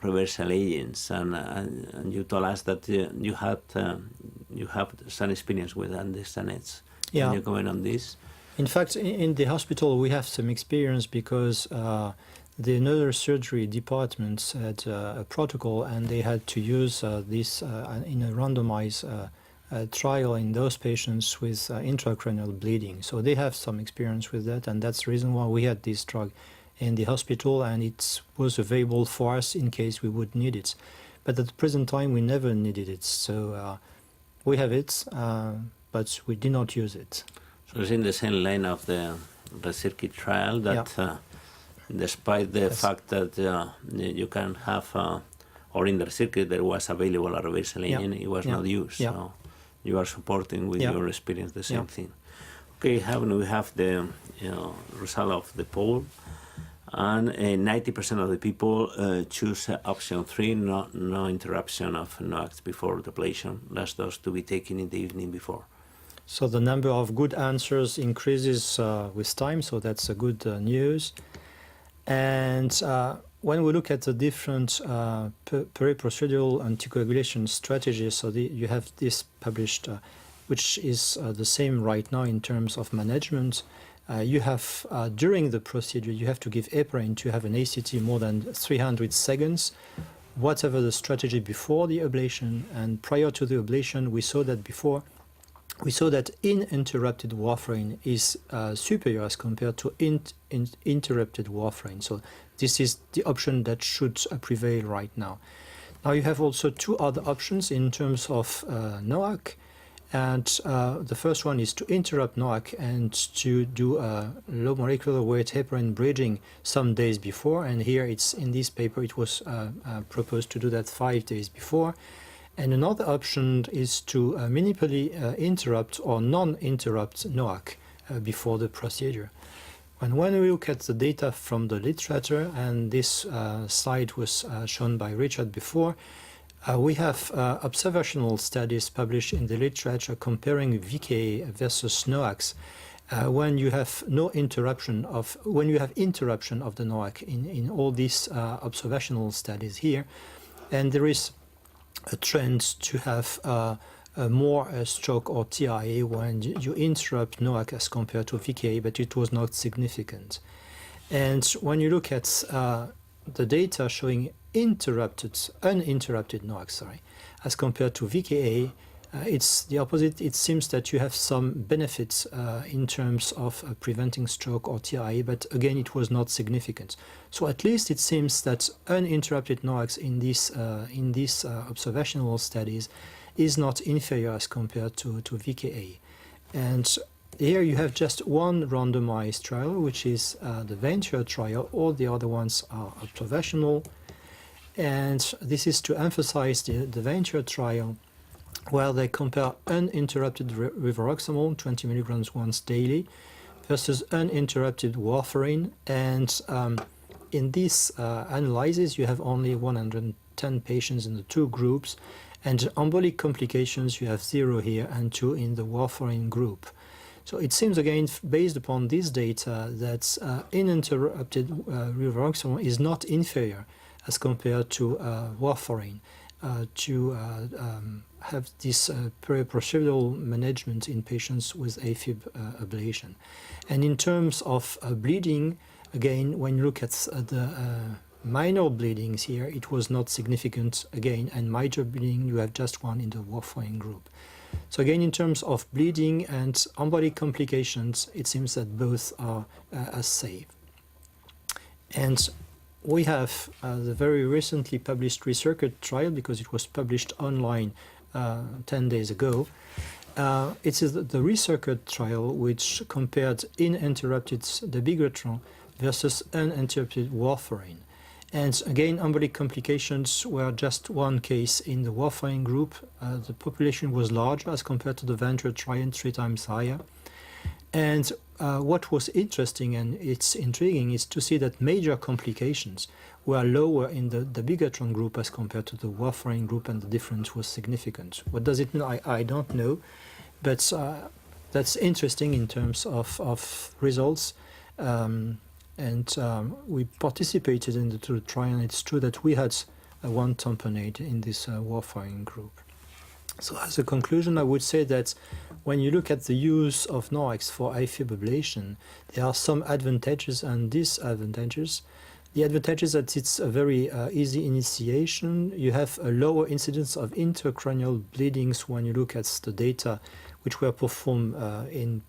reversal agents, and you told us that you have some experience with andexanets. Yeah. Can you comment on this? In fact, in the hospital we have some experience, because the neurosurgery departments had a protocol, and they had to use this in a randomized trial in those patients with intracranial bleeding. So they have some experience with that, and that's the reason why we had this drug in the hospital, and it was available for us in case we would need it. But at the present time we never needed it, so we have it, but we did not use it. So it's in the same line of the circuit trial that despite the fact that you can have, or in the circuit there was available a reversal agent, it was not used. So you are supporting with your experience the same thing. Okay, we have the result of the poll, and 90% of the people choose option 3, no interruption of NOACs before the ablation, last dose to be taken in the evening before. So the number of good answers increases with time, so that's a good news. And when we look at the different peri-procedural anticoagulation strategies, so you have this published, which is the same right now in terms of management, you have, during the procedure, you have to give heparin to have an ACT more than 300 seconds, whatever the strategy before the ablation. And prior to the ablation, we saw that uninterrupted warfarin is superior as compared to interrupted warfarin. So this is the option that should prevail right now. Now you have also two other options in terms of NOAC. And the first one is to interrupt NOAC and to do low molecular weight heparin bridging some days before. And here it's in this paper it was proposed to do that 5 days before. And another option is to minimally interrupt or non-interrupt NOAC before the procedure. And when we look at the data from the literature, and this slide was shown by Richard before, we have observational studies published in the literature comparing VKA versus NOACs when you have interruption of the NOAC in all these observational studies here, and there is a trend to have more stroke or TIA when you interrupt NOAC as compared to VKA, but it was not significant. And when you look at the data showing uninterrupted NOAC, as compared to VKA, it's the opposite. It seems that you have some benefits in terms of preventing stroke or TIA, but again, it was not significant. So at least it seems that uninterrupted NOACs in these observational studies is not inferior as compared to VKA. And here you have just one randomized trial, which is the Venture trial. All the other ones are observational. And this is to emphasize the Venture trial, where they compare uninterrupted rivaroxaban, 20 milligrams once daily, versus uninterrupted warfarin. And in this analysis, you have only 110 patients in the two groups. And embolic complications, you have 0 here and 2 in the warfarin group. So it seems, again, based upon this data, that uninterrupted rivaroxaban is not inferior as compared to warfarin to have this periprocedural management in patients with AFib ablation. And in terms of bleeding, again, when you look at the minor bleedings here, it was not significant again, and major bleeding, you have just one in the warfarin group. So again, in terms of bleeding and embolic complications, it seems that both are as safe. And we have the very recently published ReCircuit trial, because it was published online 10 days ago. It is the ReCircuit trial, which compared uninterrupted dabigatran versus uninterrupted warfarin. And again, embolic complications were just one case in the warfarin group. The population was larger as compared to the Venture trial, 3 times higher. And what was interesting, and it's intriguing, is to see that major complications were lower in the dabigatran group as compared to the warfarin group, and the difference was significant. What does it mean? I don't know, but that's interesting in terms of results. We participated in the trial, and it's true that we had one tamponade in this warfarin group. So as a conclusion, I would say that when you look at the use of NOACs for AFib ablation, there are some advantages and disadvantages. The advantage is that it's a very easy initiation. You have a lower incidence of intracranial bleedings when you look at the data which were performed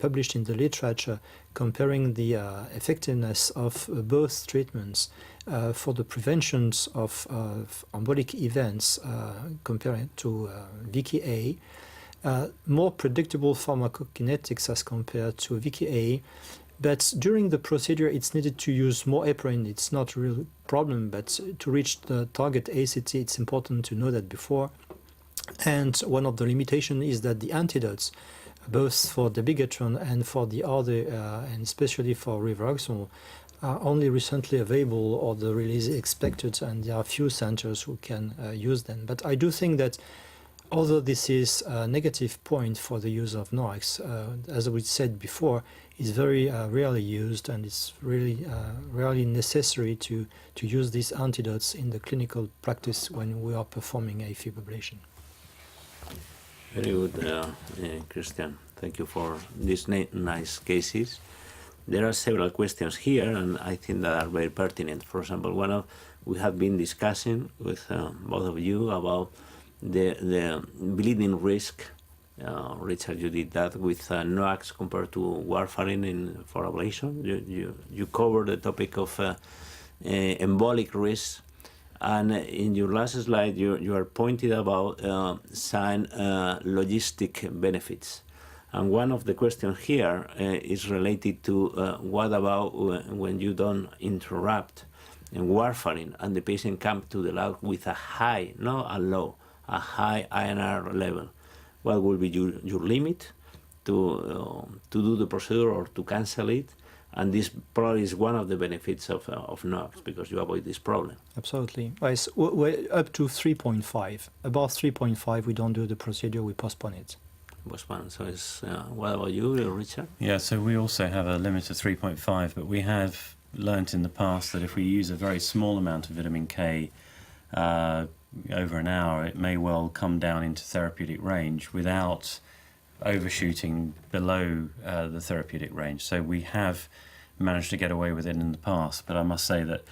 published in the literature, comparing the effectiveness of both treatments for the prevention of embolic events compared to VKA. More predictable pharmacokinetics as compared to VKA, but during the procedure it's needed to use more heparin. It's not a real problem, but to reach the target ACT, it's important to know that before. And one of the limitations is that the antidotes, both for dabigatran and for the other, and especially for rivaroxaban, are only recently available, or the release is expected, and there are few centers who can use them. But I do think that although this is a negative point for the use of NOACs, as we said before, is very rarely used, and it's really rarely necessary to use these antidotes in the clinical practice when we are performing AFib ablation. Very good, Christian. Thank you for these nice cases. there are several questions here, and I think that are very pertinent. For example, we have been discussing with both of you about the bleeding risk. Richard, you did that with NOACs compared to warfarin for ablation. You covered the topic of embolic risk, and in your last slide you are pointed about some logistic benefits. And one of the questions here is related to what about when you don't interrupt warfarin and the patient comes to the lab with a high, not a low, a high INR level. What will be your limit to do the procedure or to cancel it? And this probably is one of the benefits of NOACs, because you avoid this problem. Absolutely. We're up to 3.5. Above 3.5, we don't do the procedure, we postpone it. Postpone. So it's, what about you, Richard? Yeah, so we also have a limit of 3.5, but we have learnt in the past that if we use a very small amount of vitamin K over an hour, it may well come down into therapeutic range without overshooting below the therapeutic range. So we have managed to get away with it in the past, but I must say that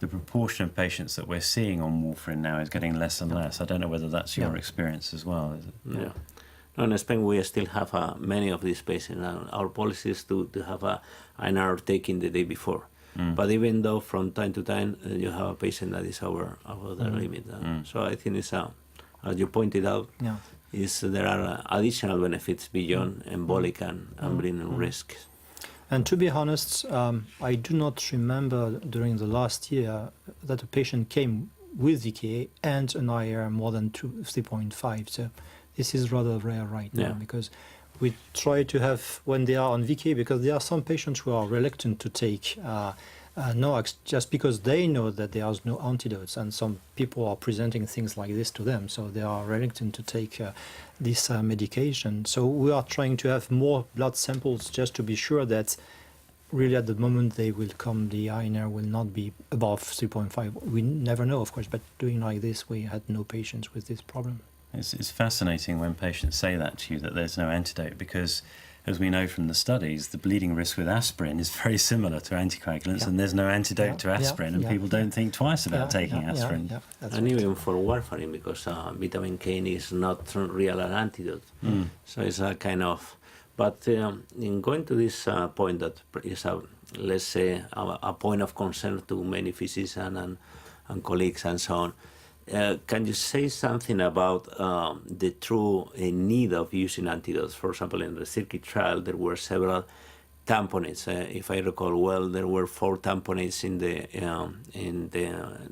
the proportion of patients that we're seeing on warfarin now is getting less and less. I don't know whether that's your experience as well, is it? Yeah. No, in Spain we still have many of these patients. Our policy is to have an hour taken the day before. But even though from time to time you have a patient that is over the limit. So I think it's, as you pointed out, there are additional benefits beyond embolic and bleeding risk. And to be honest, I do not remember during the last year that a patient came with VKA and an IR more than 3.5. So this is rather rare right now, because we try to have, when they are on VKA, because there are some patients who are reluctant to take NOACs just because they know that there are no antidotes, and some people are presenting things like this to them, so they are reluctant to take this medication. So we are trying to have more blood samples just to be sure that really at the moment they will come, the INR will not be above 3.5. We never know, of course, but doing like this, we had no patients with this problem. It's fascinating when patients say that to you, that there's no antidote, because as we know from the studies, the bleeding risk with aspirin is very similar to anticoagulants, and there's no antidote to aspirin, and people don't think twice about taking aspirin. And even for warfarin, because vitamin K is not really an antidote. So it's a kind of... But in going to this point that is, let's say, a point of concern to many physicians and colleagues and so on, can you say something about the true need of using antidotes? For example, in the circuit trial, there were several tamponades. If I recall well, there were 4 tamponades in the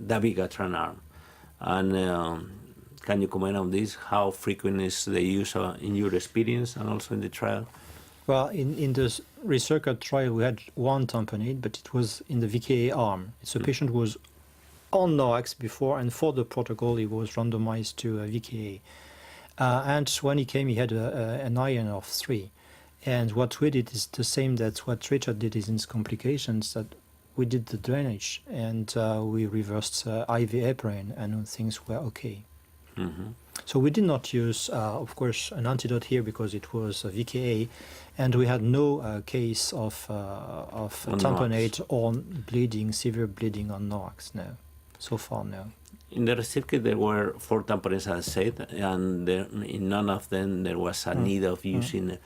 dabigatran arm. And can you comment on this? How frequent is the use in your experience and also in the trial? Well, in the ReCircuit trial, we had 1 tamponade, but it was in the VKA arm. So the patient was on NOACs before, and for the protocol he was randomized to VKA. And when he came, he had an iron of 3. And what we did is the same that what Richard did is in his complications, that we did the drainage and we reversed IV heparin, and things were okay. So we did not use, of course, an antidote here because it was a VKA, and we had no case of tamponade or bleeding, severe bleeding on NOACs, no. So far, no. In the circuit, there were 4 tamponades, as I said, and in none of them there was a need of using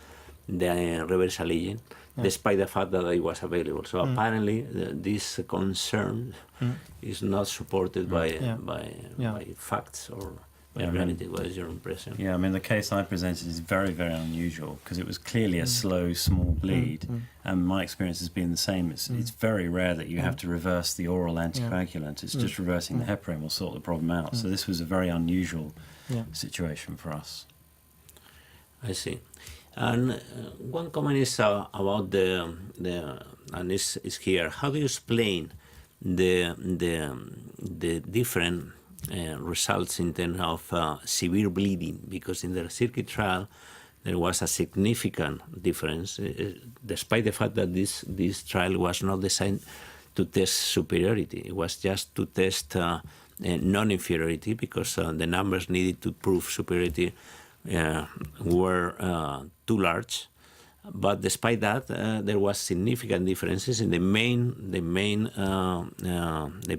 the reversal agent, despite the fact that it was available. So apparently, this concern is not supported by facts or by reality. What is your impression? Yeah, I mean, the case I presented is very, very unusual because it was clearly a slow, small bleed, and my experience has been the same. It's very rare that you have to reverse the oral anticoagulant. It's just reversing the heparin will sort the problem out. So this was a very unusual situation for us. I see. And one comment is about the and is here. How do you explain the different results in terms of severe bleeding? Because in the circuit trial there was a significant difference, despite the fact that this trial was not designed to test superiority. It was just to test non-inferiority, because the numbers needed to prove superiority were too large. But despite that, there was significant differences in the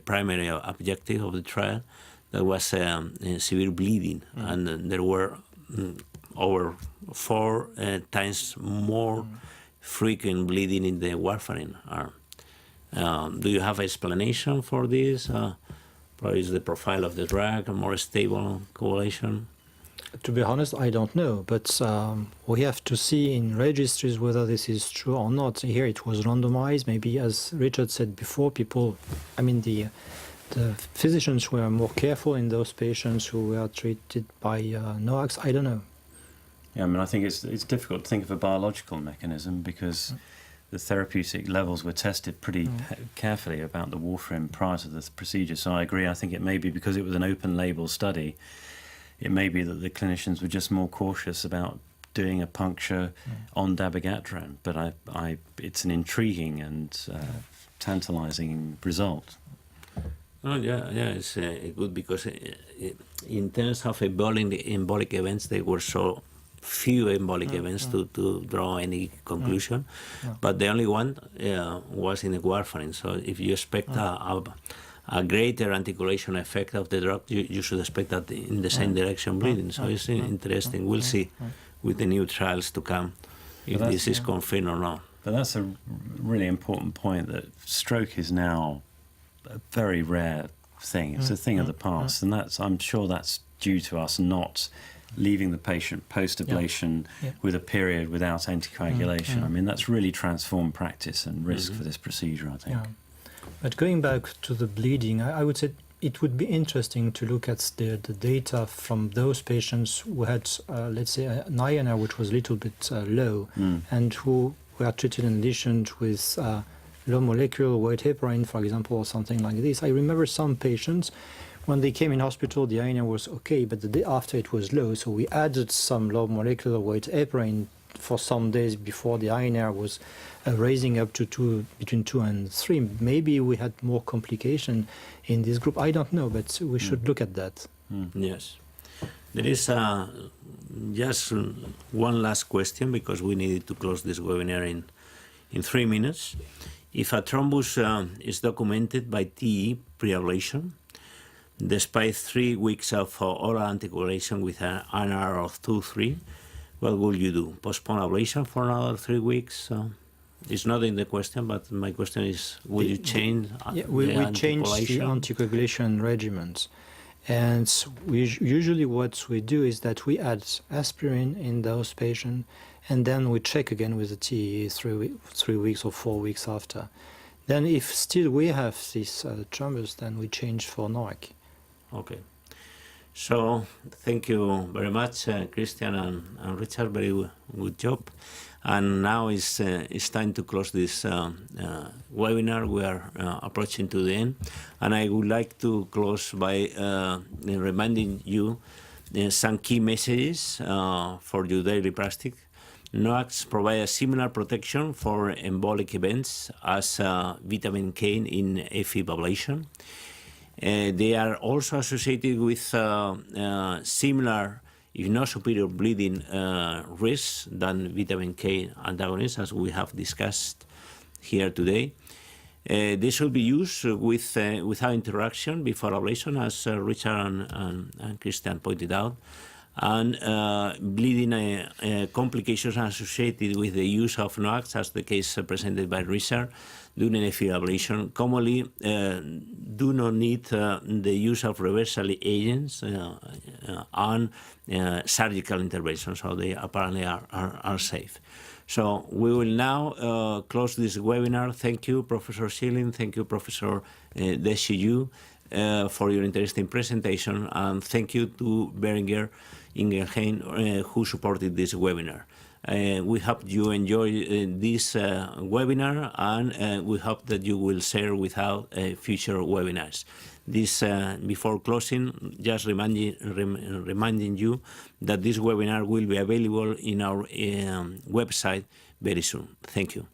primary objective of the trial. That was severe bleeding, and there were over 4 times more frequent bleeding in the warfarin arm. Do you have explanation for this? Probably is the profile of the drug, a more stable coagulation? To be honest, I don't know, but we have to see in registries whether this is true or not. Here it was randomized. Maybe, as Richard said before, the physicians were more careful in those patients who were treated by NOACs. I don't know. Yeah, I mean, I think it's difficult to think of a biological mechanism because the therapeutic levels were tested pretty carefully about the warfarin prior to the procedure. So I agree. I think it may be because it was an open-label study. It may be that the clinicians were just more cautious about doing a puncture on dabigatran. But it's an intriguing and tantalizing result. Oh, yeah, it's good because in terms of embolic events, there were so few embolic events to draw any conclusion. But the only one was in the warfarin. So if you expect a greater anticoagulation effect of the drug, you should expect that in the same direction bleeding. So it's interesting. We'll see with the new trials to come if this is confirmed or not. But that's a really important point, that stroke is now a very rare thing. It's a thing of the past, and I'm sure that's due to us not leaving the patient post-ablation with a period without anticoagulation. I mean, that's really transformed practice and risk for this procedure, I think. Yeah. But going back to the bleeding, I would say it would be interesting to look at the data from those patients who had, let's say, an INR which was a little bit low and who were treated in addition with low molecular weight heparin, for example, or something like this. I remember some patients, when they came in hospital, the INR was okay, but the day after it was low, so we added some low molecular weight heparin for some days before the INR was raising up to between 2 and 3. Maybe we had more complication in this group. I don't know, but we should look at that. Yes. There is just one last question, because we needed to close this webinar in 3 minutes. If a thrombus is documented by TE pre-ablation, despite 3 weeks of oral anticoagulation with an INR of 2-3, what will you do? Postpone ablation for another 3 weeks? It's not in the question, but my question is, will you change we change the anticoagulation regimens. And usually what we do is that we add aspirin in those patients, and then we check again with the TE 3 weeks or 4 weeks after. Then if still we have these thrombus, then we change for NOAC. Okay. So thank you very much, Christian and Richard. Very good job. And now it's time to close this webinar. We are approaching to the end. And I would like to close by reminding you some key messages for your daily practice. NOACs provide a similar protection for embolic events as vitamin K in AF ablation. They are also associated with similar, if not superior, bleeding risks than vitamin K antagonists, as we have discussed here today. They should be used without interaction before ablation, as Richard and Christian pointed out. And bleeding complications associated with the use of NOACs, as the case presented by Richard, during AF ablation, commonly do not need the use of reversal agents and surgical intervention, so they apparently are safe. So we will now close this webinar. Thank you, Professor Schilling. Thank you, Professor Deschiou, for your interesting presentation, and thank you to Berenguer Ingenheim, who supported this webinar. We hope you enjoy this webinar, and we hope that you will share without future webinars. This, before closing, just reminding you that this webinar will be available in our website very soon. Thank you.